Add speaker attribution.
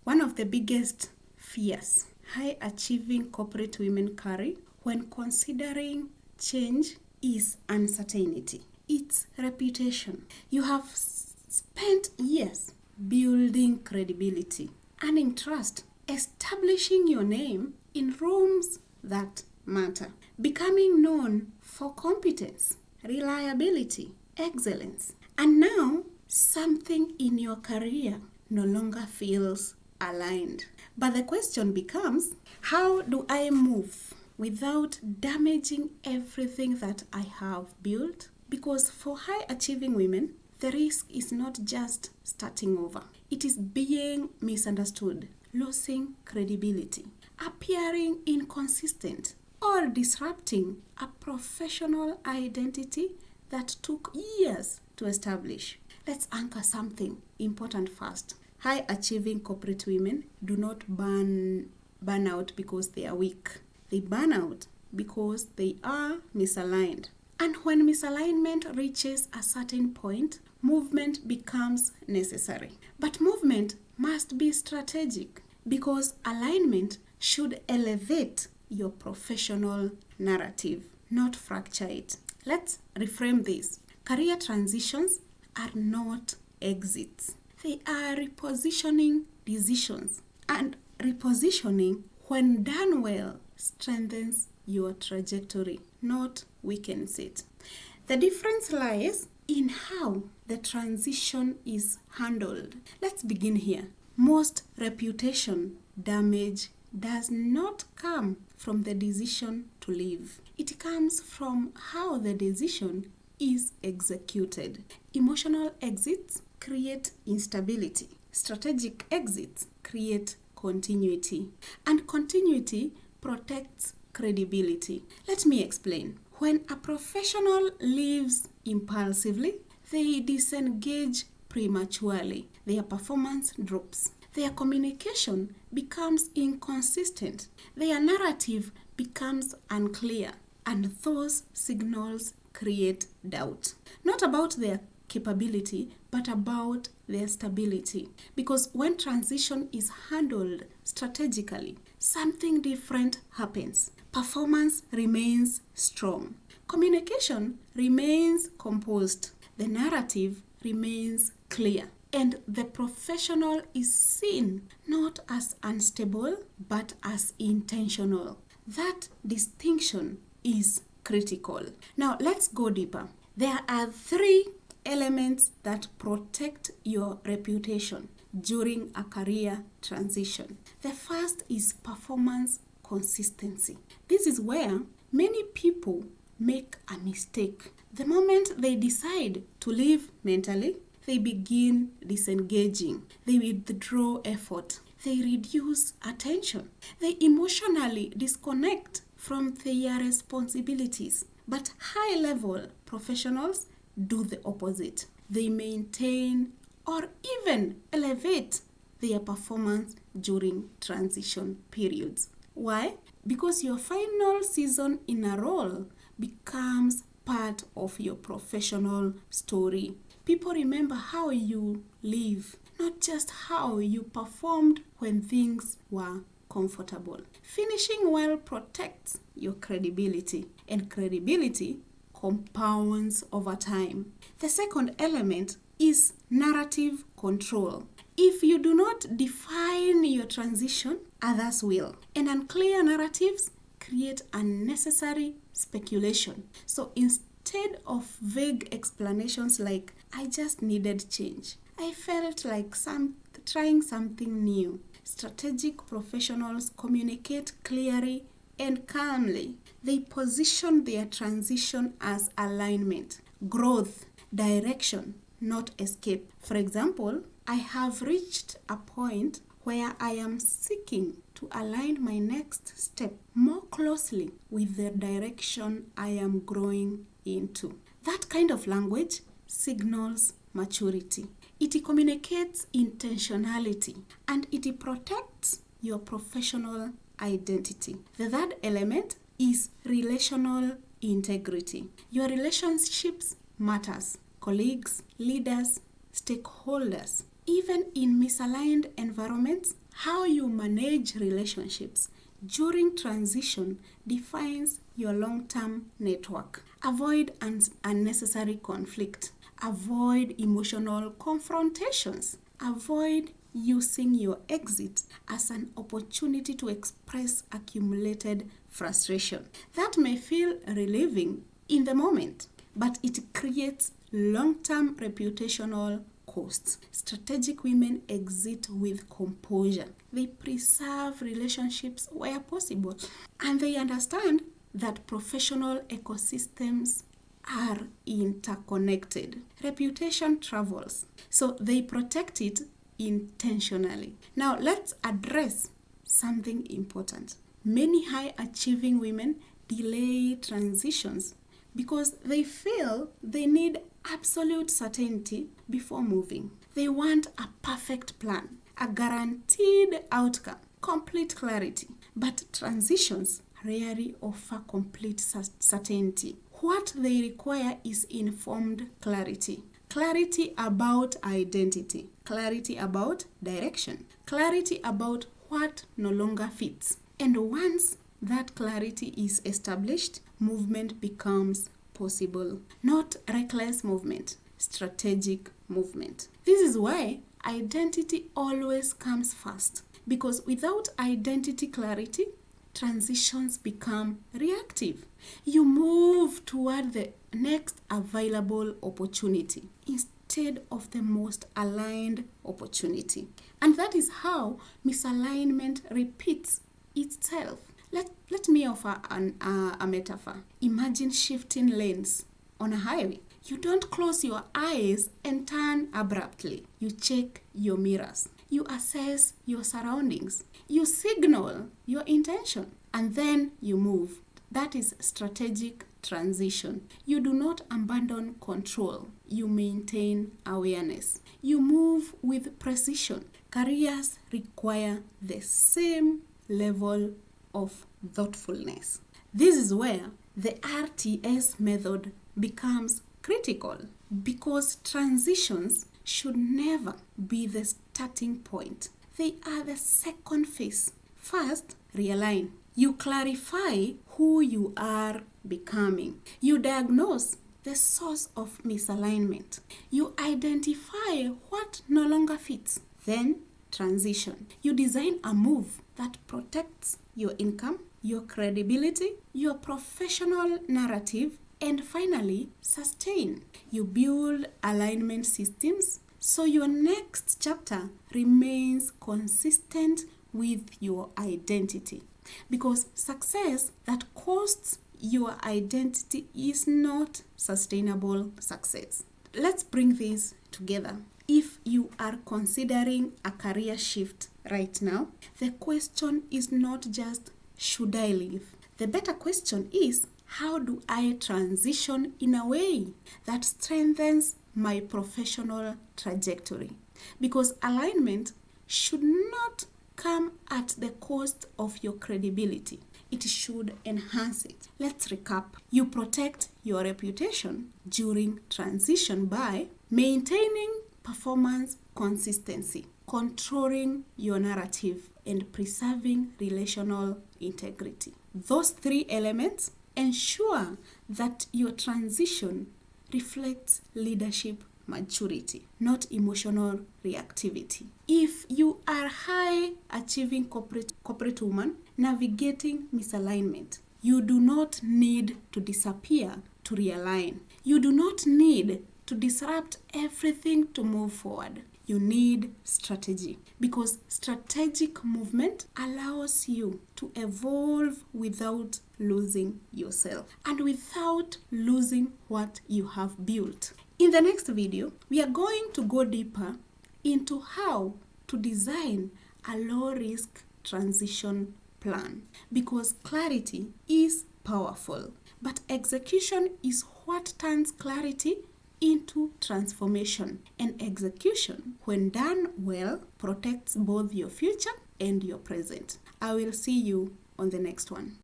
Speaker 1: One of the biggest fears high-achieving corporate women carry when considering change is uncertainty. It's reputation. You have spent years building credibility, earning trust, establishing your name in rooms that matter, becoming known for competence, reliability, excellence. And now something in your career no longer feels aligned. But the question becomes, how do I move without damaging everything that I have built? Because for high-achieving women, the risk is not just starting over. It is being misunderstood, losing credibility, appearing inconsistent, or disrupting a professional identity that took years to establish. Let's anchor something important first. High-achieving corporate women do not burn out because they are weak. They burn out because they are misaligned. And when misalignment reaches a certain point, movement becomes necessary. But movement must be strategic because alignment should elevate your professional narrative, not fracture it. Let's reframe this. Career transitions are not exits. They are repositioning decisions. And repositioning, when done well, strengthens your trajectory, not weakens it. The difference lies in how the transition is handled. Let's begin here. Most reputation damage does not come from the decision to leave. It comes from how the decision is executed. Emotional exits create instability. Strategic exits create continuity. And continuity protects credibility. Let me explain. When a professional leaves impulsively, they disengage prematurely. Their performance drops. Their communication becomes inconsistent. Their narrative becomes unclear. And those signals create doubt. Not about their capability, but about their stability. Because when transition is handled strategically, something different happens. Performance remains strong. Communication remains composed. The narrative remains clear. And the professional is seen not as unstable, but as intentional. That distinction is critical. Now, let's go deeper. There are 3 elements that protect your reputation during a career transition. The first is performance consistency. This is where many people make a mistake. The moment they decide to leave mentally, they begin disengaging. They withdraw effort. They reduce attention. They emotionally disconnect from their responsibilities. But high-level professionals do the opposite. They maintain or even elevate their performance during transition periods. Why? Because your final season in a role becomes part of your professional story. People remember how you live, not just how you performed when things were comfortable. Finishing well protects your credibility, and credibility compounds over time. The second element is narrative control. If you don't define your transition, others will. And unclear narratives create unnecessary speculation. So instead of vague explanations like, I just needed change, I felt like trying something new, strategic professionals communicate clearly and calmly. They position their transition as alignment, growth, direction, not escape. For example, I have reached a point where I am seeking to align my next step more closely with the direction I am growing into. That kind of language signals maturity. It communicates intentionality and it protects your professional identity. The third element is relational integrity. Your relationships matters. Colleagues, leaders, stakeholders. Even in misaligned environments, how you manage relationships during transition defines your long-term network. Avoid unnecessary conflict. Avoid emotional confrontations. Avoid using your exit as an opportunity to express accumulated frustration. That may feel relieving in the moment, but it creates long-term reputational costs. Strategic women exit with composure. They preserve relationships where possible, and they understand that professional ecosystems are interconnected. Reputation travels, so they protect it intentionally. Now, let's address something important. Many high-achieving women delay transitions because they feel they need absolute certainty before moving. They want a perfect plan, a guaranteed outcome, complete clarity. But transitions rarely offer complete certainty. What they require is informed clarity. Clarity about identity, clarity about direction, clarity about what no longer fits. And once that clarity is established, movement becomes possible. Not reckless movement, strategic movement. This is why identity always comes first, because without identity clarity, transitions become reactive. You move toward the next available opportunity instead of the most aligned opportunity. And that is how misalignment repeats itself. Let me offer a metaphor. Imagine shifting lanes on a highway. You don't close your eyes and turn abruptly. You check your mirrors. You assess your surroundings. You signal your intention, and then you move. That is strategic transition. You do not abandon control. You maintain awareness. You move with precision. Careers require the same level of thoughtfulness. This is where the RTS method becomes critical, because transitions should never be the starting point. They are the second phase. First, realign. You clarify who you are becoming. You diagnose the source of misalignment. You identify what no longer fits. Then, transition. You design a move that protects your income, your credibility, your professional narrative, and finally, sustain. You build alignment systems so your next chapter remains consistent with your identity. Because success that costs your identity is not sustainable success. Let's bring this together. If you are considering a career shift right now, the question is not just, should I leave? The better question is, how do I transition in a way that strengthens my professional trajectory? Because alignment should not come at the cost of your credibility. It should enhance it. Let's recap. You protect your reputation during transition by maintaining performance consistency, controlling your narrative, and preserving relational integrity. Those three elements ensure that your transition reflects leadership maturity, not emotional reactivity. If you are high-achieving corporate woman navigating misalignment, you do not need to disappear to realign. You do not need to disrupt everything to move forward. You need strategy, because strategic movement allows you to evolve without losing yourself and without losing what you have built. In the next video, we are going to go deeper into how to design a low-risk transition plan, because clarity is powerful, but execution is what turns clarity into transformation. And execution, when done well, protects both your future and your present. I will see you on the next one.